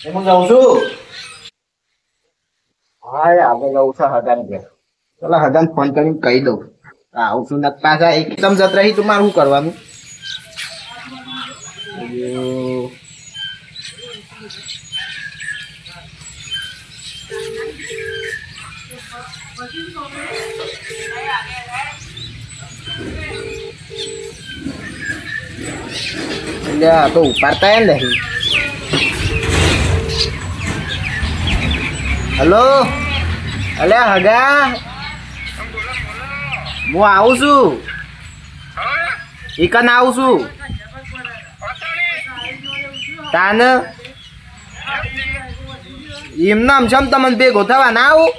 હું જાઉં છું. હા આગળ જવું છે હગાન ઘેર. પેલા હગાન ફોન કરીને કહી દઉં આવું છું ને પાછા એકદમ જત રહી તું મારે શું કરવાનું. એટલે આ તો ઉપાડતા એમ નહીં. હલો અલ્યા હગા હું આવું છું ઈકન આવું છું તાન એમને આમ છમ તમને ભેગો થવા ના આવું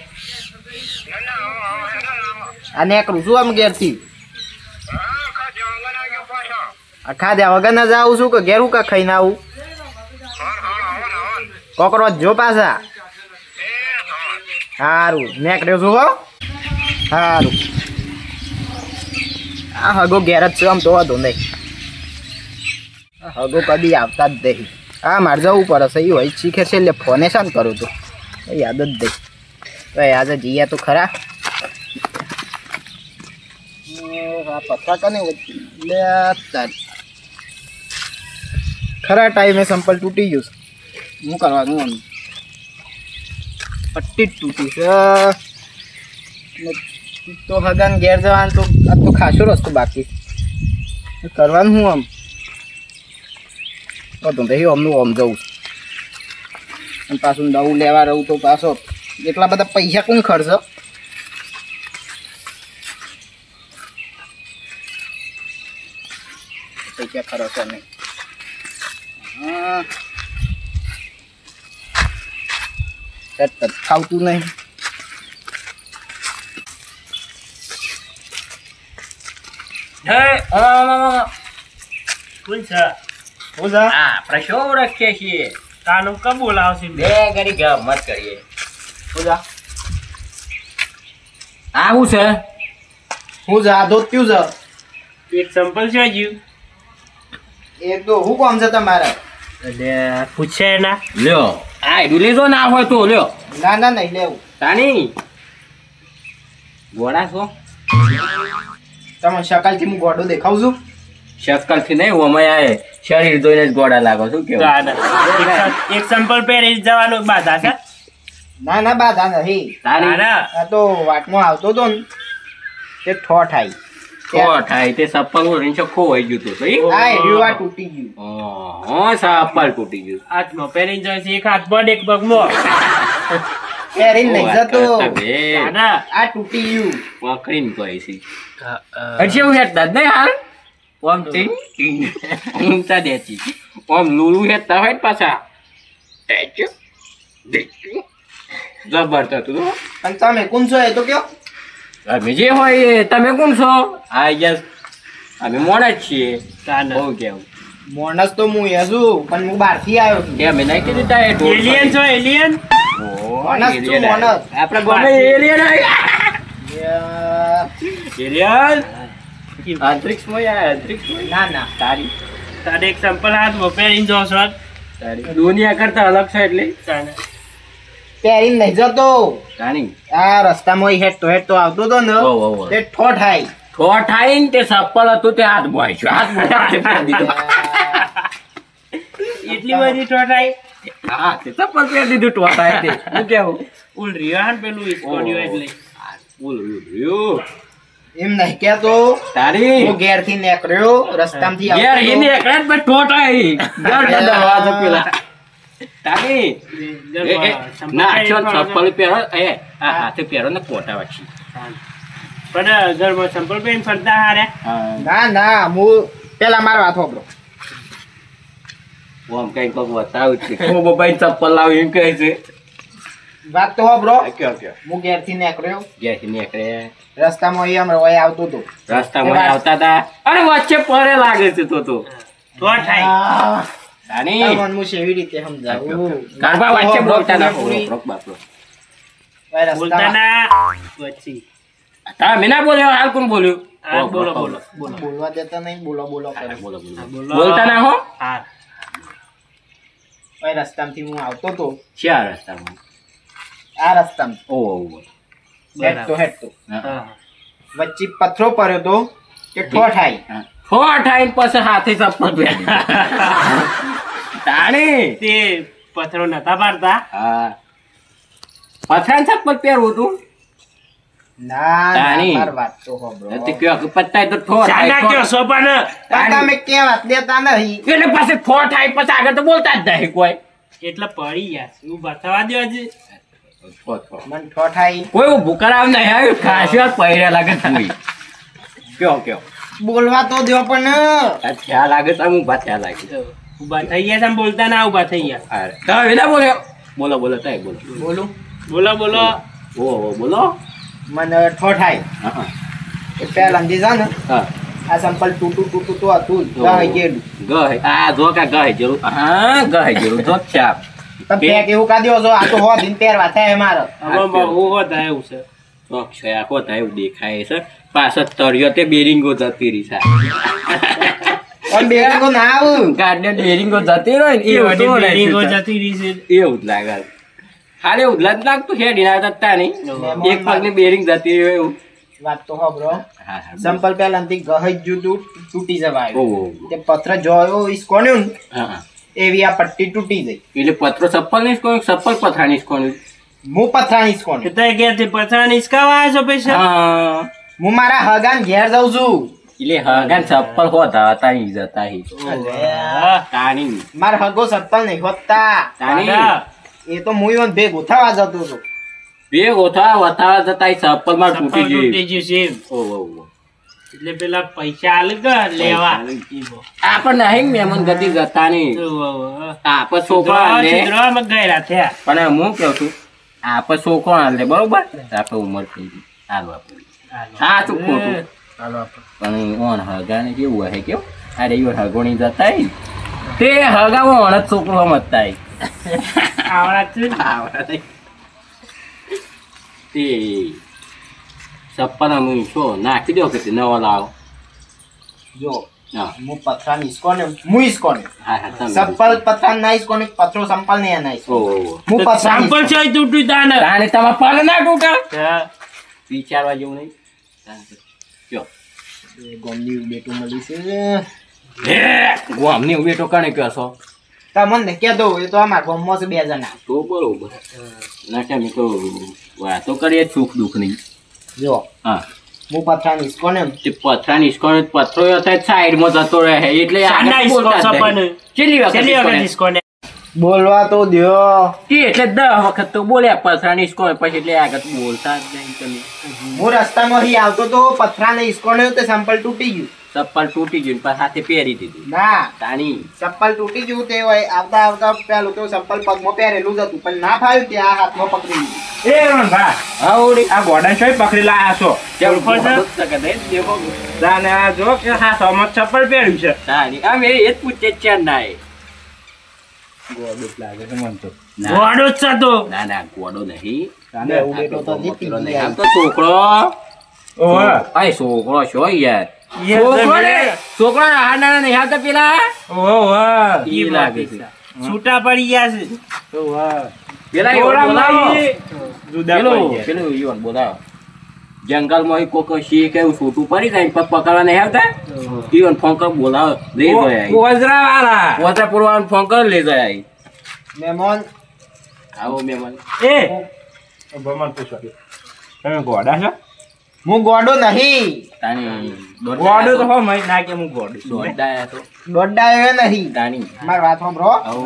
આ નેકરું છું આમ ઘેરથી આખા દે વગર ના જ આવું છું કે ઘેરું કા ખાઈને આવું કોકરોચ જો પાછા સારું નેકર્યો છું હો સારું આ હગો ઘેર જ છે આમ તો વાંધો નહીં હગો કદી આવતા જ નહીં હા મારે જવું પડે સહી હોય શીખે છે એટલે ફોને શાન કરું તું યાદ જ દઈ તો આજે જઈએ તો ખરા પત્તા કને ખરા ટાઈમે સંપલ તૂટી ગયું શું કરવાનું આમ પટ્ટી જ તૂટી છે તો હગાન ઘેર જવાનું તો આ તો ખાસો રસ્તો બાકી કરવાનું હું આમ બધું તો અમનું આમ જવું અને પાછું નવું લેવા રહું તો પાછો એટલા બધા પૈસા કોણ ખર્ચ પૈસા ખર્ચ નહીં ખાવતું નહીં પ્રશો રખીએ છીએ કાનું કબૂલ આવશે બે ઘડી ગમત કરીએ આવું છે હું જા ધોત્યું છે એક સંપલ છે જીવ એક તો હું કોમ છે તમારે એટલે પૂછે ના લ્યો આ લેજો ના હોય તો લ્યો ના ના નહીં લેવું તાની ગોડા છો તમે સકાલથી હું ગોડો દેખાવ છું શકલ થી નહીં ઓમય શરીર જોઈને જ ગોડા લાગો શું કેવું એક સંપલ પહેરી જવાનું બાધા છે ના ના બાધા નહીં આ તો વાટમાં આવતો હતો ને તે ઠોઠ આવી થાય તે સપ્પલ ઓઢીને ચોખ્ખો હોય ગયું તું આ એરિયો તૂટી ગયું હા સપ્પલ તૂટી ગયું હાથમાં પહેરી જાય છે એક હાથમાં એક પગમાં પહેરી નહીં જતો ના આ તૂટી ગયું પકડીને કોઈ છે હજી એવું હેઠતા જ નહીં હાલ ઓમ ઊંચા દેતી ઓમ લુલું હેઠતા હોય પાછા જબર થતું અને તમે કોણ છો એ તો કયો અમે જે હોય તમે કોણ છો આ યસ અમે મોણા જ છીએ બહુ કેવું મોણસ તો હું એ છું પણ હું બહારથી આવ્યો છું કે અમે નહીં કીધું તા એલિયન છો એલિયન મોણસ છું મોણસ આપણે ગમે એલિયન એલિયન અંતરિક્ષમાં યાર અંતરિક્ષમાં ના ના તારી તારે એક સંપલ હાથમાં પહેરીને જો છો તારી દુનિયા કરતા અલગ છે એટલે પહેરીને નહીં જતો તારી આ રસ્તામાં હેઠતો હેઠતો આવતો હતો ને તે ઠોઠ આવી ઠોઠ આઈ ને તે સપ્પલ હતું તે હાથમાં આવીશું હાથમાં પહેરી દીધું એટલી બધી ટોટાઈ હા તે સપ્પલ પહેરી દીધું ઠોઠ આઈ તે શું કેવું ઉલ રિયાન પેલું ઇસ્કોડ્યો એટલે બોલ રહ્યું એમ નહીં કેતો તારી હું ઘેર થી નીકળ્યો રસ્તામાંથી યાર આવતો એને એકલા જ ઠોઠ આઈ ઘર દવા તો પેલા તારી ના છો સપ્પલ પહેરો એ આ હાથે પહેરો ને કોટા વાછી પણ ઘરમાં સંપલ પહેરીને ફરતા હારે ના ના હું પેલા મારો હાથ વાપરો ઓમ કઈ કોક બતાવું છે ઓ બાઈ ચપ્પલ લાવી એમ કહે છે વાત તો વાપરો ક્યાં ક્યાં હું ઘેર થી નીકળ્યો ગયા નીકળે રસ્તામાં અહીંયા વય આવતો હતો રસ્તામાં આવતા હતા અરે વચ્ચે પરે લાગે છે તો ટોટાઈ તાની તમને હું સેવી રીતે સમજાવું કારબા વચ્ચે બોલતા ના રોક બાપરો બોલતા ના પછી તા મેના બોલ્યો હાલ કોણ બોલ્યો હા બોલો બોલો બોલવા દેતા નહીં બોલો બોલો કરે બોલતા ના હો હા ઓય રસ્તામાંથી હું આવતો તો ચાર રસ્તામાં આ રસ્તામાં ઓહો હેડ તો હા. વચ્ચે પથરો પડ્યો તો કે ઠોઠ આઈ ઠોઠ આઈને પછી હાથે ચપ્પલ પહેરી તાણી તે પથરો નતા પાડતા હા પથરાને ચપ્પલ પહેરવું તું ના તાણી. માર વાત તો હોબળો. તે કયો કે પત્તાય તો ઠોઠ ચાના આય, કયો સોપાન પણ તમે કેમ વાત દેતા નહીં એટલે પછી ઠોઠ આય પછી આગળ તો બોલતા જ નહીં કોઈ એટલે પડી ગયા હું બતાવા દો આજે મન ઠોઠ આઈ કોઈ ઊભું કરાવ નહીં આવ્યું ખાસી વાર પહેર્યા લાગે તું કયો બોલવા તો દો પણ આ ખ્યાલ લાગે તો હું થયા લાગે ઉભા થઈ ગયા તમે બોલતા ના ઉભા થઈ ગયા અરે તમે વેલા બોલ્યો બોલો તય બોલો બોલું બોલો ઓહો બોલો મને ઠોઠ આઈ હા એ પહેલા અંજી જા ને હા આ સંપલ તૂટું તો હતું ગાય ગયેલું ગય આ જો કા ગય જરૂર હા ગય જરૂર જો છાપ તમે પેક એવું કા દ્યો છો આ તો હો દિન પહેરવા થાય મારો હવે હું હોતા એવું છે તો છે આખો થાય એવું દેખાય છે પાછળ તળિયો તે બેરિંગો જતી રહી છે પણ બેરિંગો ના આવું ગાડીને બેરિંગો જતી રહી ને એવું તો બિલ્ડિંગો રહે છે. જતી રહી છે એવું જ લાગે હાલે ઉદલા જ લાગતું છે ડીના તત્તા નહીં એક પગની બેરિંગ જતી રહ્યો એવું વાત તો હો બ્રો હા હા સંપલ પહેલાથી ગહજ જુદું તૂટી જવાય ઓહો તે પત્ર જોયો ઈસકોન્યું ને હા એવી આ પટ્ટી તૂટી ગઈ એટલે પત્રો ચપ્પલ નહીં કોણ ચપ્પલ પથરાણી કોણ હું પથરા ઈસકોન્યું તો કે તે પથરા નિસકાવા આવ્યો છો પૈસા હા હું મારા હગાન ઘેર જાઉં છું એટલે હગાન ચપ્પલ હોતા હતા ઈ જતા હી હા. તાણી મારા હગો ચપ્પલ નહીં હોતા તાણી દાદા, એ તો હું ઈવન ભેગો થવા જતો હતો બે ગોથા વથાવા જતા ઈ ચપ્પલ માં ચપ્પલ તૂટી તૂટી ગઈ ગયું છે એમ. ઓહો એટલે પેલા પૈસા આલે કે લેવા આપણે નહીં મહેમાન ગતિ જતા નહીં આપણે છોકરા લે સુધરવામાં ગયેલા થયા પણ હું કેવું છું આપણે છોકરા લે બરોબર આપણે ઉંમર થઈ ગઈ હાલવા પડી સાચું ખોટું પણ ઓન હગાને કેવું હે કેવું અરે ઈવન હગોણી જતા ઈ. તે હગામાં ઓન જ છોકરો સમજતા ઈ. આવડા છે આવડા નહીં. તે ચપ્પલ અમે શું નાખી દો કે તે નવો લાવો જો હા હું પથરા ઈસકોને હું ઈસકોને હા હા તમે ચપ્પલ પથરા ના ઈસકોને પથરો સંપલ ને ના ઈસકો ઓહો હું પથરા સાંપલ છે તૂટ્યું તાને તાણે તમારા પગ ના તૂટે હા. વિચારવા જેવું નહીં કયો ગોમની બેટું મળી છે ગોમની બેટો કણે કયો છો તમને કે દો એ તો અમારા ગામમાં છે 2 જણા તો બરોબર ના કેમ તો વાતો કરીએ સુખ દુઃખ નહીં જો હા હું પથરા ઈસકોને તે પથરા નિષ્કોણ પથરો થાય સાઈડમાં જતો રહે એટલે સાંડા આગળ ઈસકો બોલતા જ સપન. નહીં. કેટલી વખત છેલ્લી વખત ઈસકોને? ઈસકોને. બોલવા તો દ્યો તે એટલે 10 વખત તો બોલ્યા પથરા નિષ્કોણ પછી એટલે આગળ બોલતા જ નહીં તમે હું રસ્તામાં અહીં આવતો તો પથરા ને ઈસકોને તે સંપલ તૂટી ગયું ચપ્પલ તૂટી ગયું ને પાછા હાથે પહેરી દીધું ના તાણી ચપ્પલ તૂટી ગયું તે હોય આવતા આવતા પેલું તો ચપ્પલ પગમાં પહેરેલું જ હતું પણ ના ફાવ્યું તે આ હાથમાં પકડી લીધું એ રમણભા, આવડી આ ગોડા ચોય પકડી લાયા છો કેમ ઓળખો છો? બોલતો કે નહીં? દેખો. તાને આ જો કે હા સમજ ચપ્પલ પહેર્યું છે તાણી અમે એ જ પૂછે જ છે નાય ગોડું લાગે છે મન તો ના ગોળો જ છે તો. ના ગોડો નહીં તાને એવું બેટો તો જીતી પેલો નહીં. ગયા. આમ તો છોકરો ઓહો આય છોકરો છો યાર એ છોકરો તો ને છોકરો આ નાના નહીં આવતા પેલા ઓહો ઈ લાગે છે છૂટા પડી ગયા છે ઓહો પેલા ટોળા બોલાવો. મારી જુદા પડી પેલું ગયા. પેલું ઈવન બોલાવો જંગલમાં કોક શી કેવું છૂટું પડી જાય ને પગ પકડવા નહીં આવતા ઈવન ફોન કર બોલાવો લઈ જાય કોઝરા વાળા પોતા પુરવાનું ફોન કર લઈ જાય મહેમાન આવો મહેમાન એ ભમણ પૂછો તમે ગોડા છો હું ગોડો નહીં તાણી ગોડું તો હો મય ના કે હું ગોડું છું દોડાયા તો દોડાયો નહીં તાણી મારી વાત સાંભળો આવો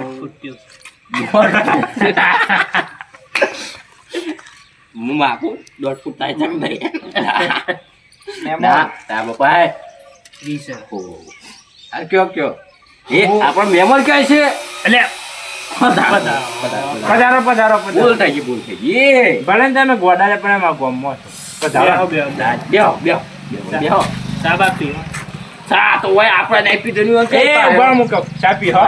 હું માપું 1.5 ફૂટ થાય છે કે નહીં ના મહેમાન તા બાપા વીસ. ઓહો. આ કયો એ આપણો મહેમાન ક્યાં છે એટલે પધારો પધારો ભૂલ પધારો થઈ ગઈ ભૂલ થઈ ગઈ ભલે ને તમે ગોડા ને પણ એમાં ગોમમાં છો પધારો બેહો સાબ આપી ચા તો હોય આપણે નહીં પીધું નહીં હોય એ તો ઉભા મૂકો ચાપી હો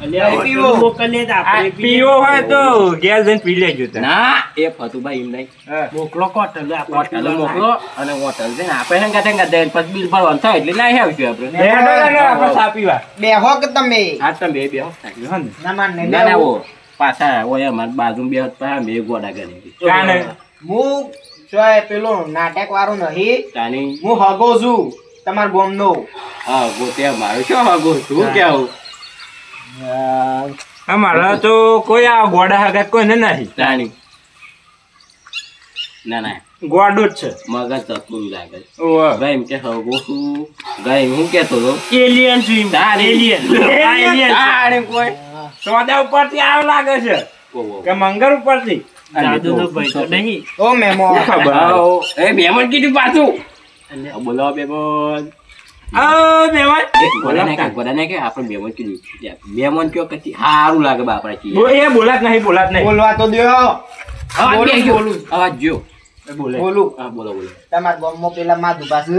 અલ્યા પીવો. હોટલ મોકલીએ તો આપણે પીવો હોય તો ઘેર જઈને પી લેજો તાર. ના એ ફતુભાઈ એમ નહીં મોકલો હોટલ હોટલ મોકલો અને હોટલ છે ને આપણે હેંગા ટેંગા દઈને પછી બિલ ભરવાનું થાય એટલે ના આવશું આપણે હેડો ને આપણે ચા પીવા. બેહો કે તમે આ તમે બે હો ને. ના માન નહીં ના ના બેહો. ઓ પાછા ઓય અમાર બાજુ બે હતા બે ગોડા કરી કાને હું જોય પેલો નાટક વાળું નહીં તાની હું હગો છું તમાર ગોમનો હા ગોતે મારું શું હગો શું કેવું અમારા તો કોઈ આ ગોડા હગાત કોઈને નહીં. તાની ના ના ગોડો જ છે. મગજ તત્વું લાગે ઓહો. ભાઈ એમ કે હગો શું ભાઈ હું કેતો હતો એલિયન છું એલિયન તાણી કોઈ સોદા ઉપરથી આવ લાગે છે ઓહો કે મંગળ ઉપરથી. જાદુ તો ભાઈ તો નહીં ઓ મેમો ખબર. આવો. એ બેમન કીધું પાછું બોલો બેમન મહેમાન ગોડા કે આપણે બેમન કીધું બેમન કયો કચ્છી સારું લાગે બાપડા ચીજ એ બોલાત નહીં બોલાત નહીં. બોલવા તો દ્યો અવાજ જો એ બોલે. બોલું હા બોલો બોલો તમાર ગોમમાં પેલા માધુ પાસે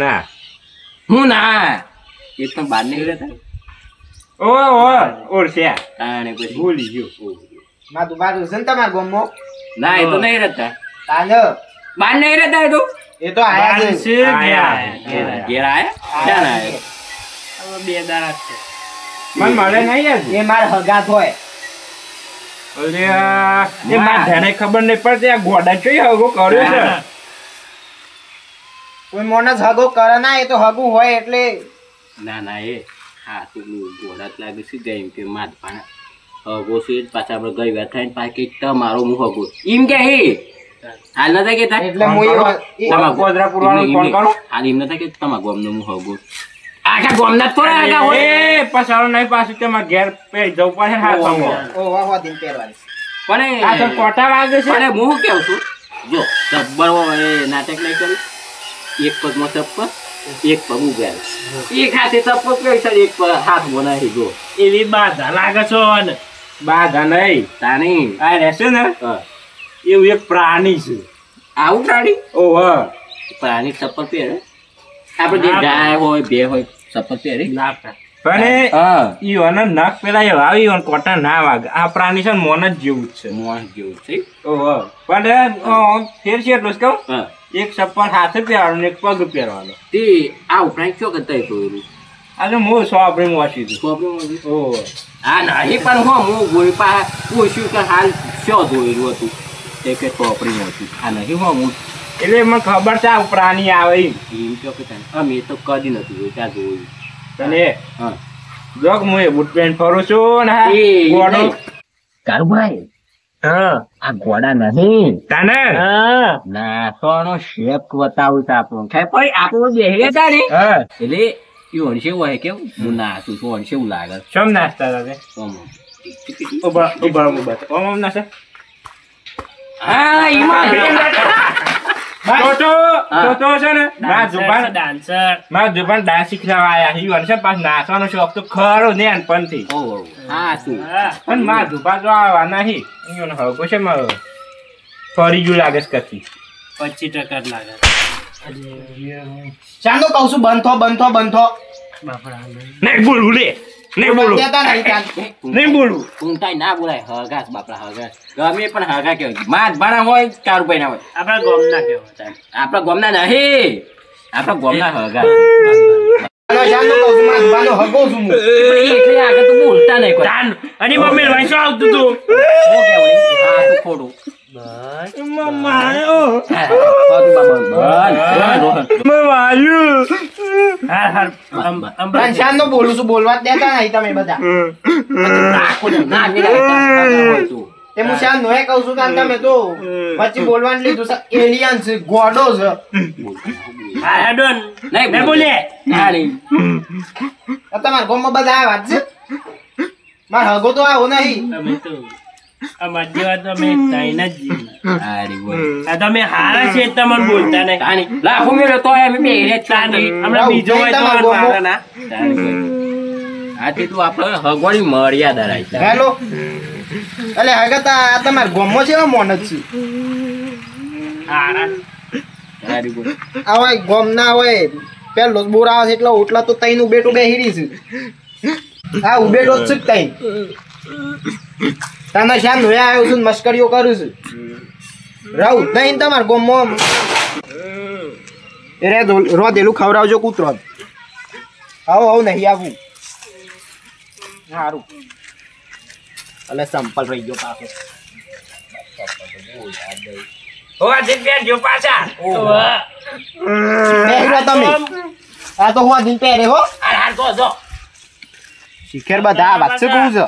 ના. હું ના એ તો બહાર નહીં રહેતા ઓ ઓળખ્યા. તાણે પછી ભૂલી ગયો. માધુ પાસે છે ને તમાર ગોમમાં ના એ તો નહીં રહેતા તાન બહાર નહીં રહેતા એ તો એ તો આયા છે છે આયા. ઘેર આયા ક્યાં ના આયા? હવે બે દાડા છે મન મળે નહીં યાર. એ માર હગાત હોય અલ્યા, એ માર ધ્યાને ખબર નહીં પડતી આ ગોડા ચોઈ હગો કર્યો છે. કોઈ મોણસ હગો કરે ના એ તો હગું હોય એટલે ના ના એ હા તું ઘોડા જ લાગે છે એમ કે માર પાણા હગો છે પાછા આપણે ગઈ વાત થાય ને પાછી કે તમારો હું હગો એમ કે હે હાલ નતા કેતા એટલે હું તમારા ગોધરા પુરવાનું ફોન કરો. હાલ એમ નતા કે તમારા ગામનો હું હગો આખા ગામના થોડા આગા હોય એ પસારો નહીં પાછું તમારે ઘેર પે જવું પડે ને હાથમાં. ઓ વાહ વાહ દિન પહેરવાની પણ આ તો કોટા વાગે છે. પણ હું કેવું છું જો જબ્બર એ નાટક નહીં કર્યું એક પગમાં ચપ્પલ એક પગ ઉગાડ એક હાથે ચપ્પલ પહેરી છે એક પગ હાથ બનાવી જો એવી બાધા લાગે છો ને બાધા નહીં. તાની આ રહેશે ને હા. એવું એક પ્રાણી છે. આવું પ્રાણી ઓહો. પ્રાણી ચપ્પલ પહેરે આપણે જે ગાય હોય બે હોય ચપ્પલ પહેરી લાગતા પણ હા ઈઓને નખ પેલા એવા આવી ઈઓને કોટા ના વાગે. આ પ્રાણી છે ને મોન જ જેવું જ છે. મોહ જેવું છે ઓહો. પણ ફેર છે એટલું જ કહું હા એક ચપ્પલ હાથે પહેરવાનો ને એક પગ પહેરવાનો. તે આ ઉપરાંત શું કરતા જોયેલું આજે હું સો આપણે વાંચી દઉં. પ્રોબ્લેમ ઓહો. હા નહીં પણ હું ગોળી પા પૂછ્યું કે હાલ શું જોયેલું હતું તે કે ચોપડી હતું આ નહીં હું એટલે મને ખબર છે આ પ્રાણી આવે એમ. એમ કહો કે તને અમે તો કદી નથી જોયું ત્યાં જોયું તને હા જોક હું એ બૂટ પેન્ટ ફરું છું ને હા એ ગોળો. કારુભાઈ હા આ ઘોડા નહીં તને હા નાસવાનો શેપ બતાવું છે આપણું ખાય પણ આપણું બેહે હતા ને હા એટલે એ વણશે હોય કેવું હું નાસું છું વણશે એવું લાગે શમ નાસ્તા તમે ઉભા ઉભા ઉભા ઓમ ઓમ નાસ્તા. હા એમાં તો છે ને મારા જુબાન ડાન્સર મારા જુબાન ડાન્સ શીખવા આયા ઈ છે પાછ નાચવાનો શોખ તો ખરો ને અનપણથી. ઓહો હા શું પણ મારા જુબા જો આવા નહીં ઈયોને હગો છે મારો ફરી ગયું લાગે છે કથી. 25% લાગે ચાંદો કહું છું બંધો બાપડા નહીં બોલવું લે નહીં બોલું દેતા નહીં ચાંદ નહીં બોલવું. ઊંટાઈ ના બોલાય હગાસ બાપડા હગાસ ગમે પણ હગા કેવાય માત ભાણા હોય કારુભાઈ ના હોય આપણા ગોમ ના કેવા આપણા ગોમના નહીં આપણા ગોમના હગા ચાંદો કહું છું મારા બાનો હગો છું હું એટલે આગળ તો બોલતા નહીં કોઈ તાન અને મમ્મી વાંચો આવતું તું શું કહેવાય? હા તો ખોટું હાર હાર પણ ચાંદો બોલું છું બોલવા જ દેતા નહીં તમે બધા તે હું શાંત નોય કહું છું કારણ તમે તો પછી બોલવાનું લીધું છે એલિયન છે ગોડો છે હાર હેડોન નહીં નહીં બોલે આ તમારા ગામમાં બધા આ વાત છે મારો હગો તો આવો નહીં તમે તો અમાર જેવા તો અમે તાઈન જ જીવ આ તમે હારા છે તમને બોલતા નહીં લાખો મેળો તો અમે બે તાની હમણાં બીજો હોય તો તમારા મારા ના આથી તું આપણે હગવાની મર્યાદા રાખી હેલો એટલે હગત આ તમારા ગામમાં છે એવા મોનત છે હારા આ હોય ગામ ના હોય પેલો જ બોર આવે છે એટલે ઓટલા તો તઈનું બેટું બેહીરી છે હા ઉભેલો જ છું તઈ તને શ્યામ ધોયા આવ્યો છું ને મસ્કરીઓ કરું છું રહું નહીં તમારે ગોમમાં એ રે રોધેલું ખવડાવજો કૂતરો આવો નહીં આવું સારું એટલે સંપલ રહી ગયો પાછો હોવા જે પહેરજો પાછા પહેરો તમે આ તો હું દિન પહેરે હો હાર જો શિખર બધા વાત છે કહું છે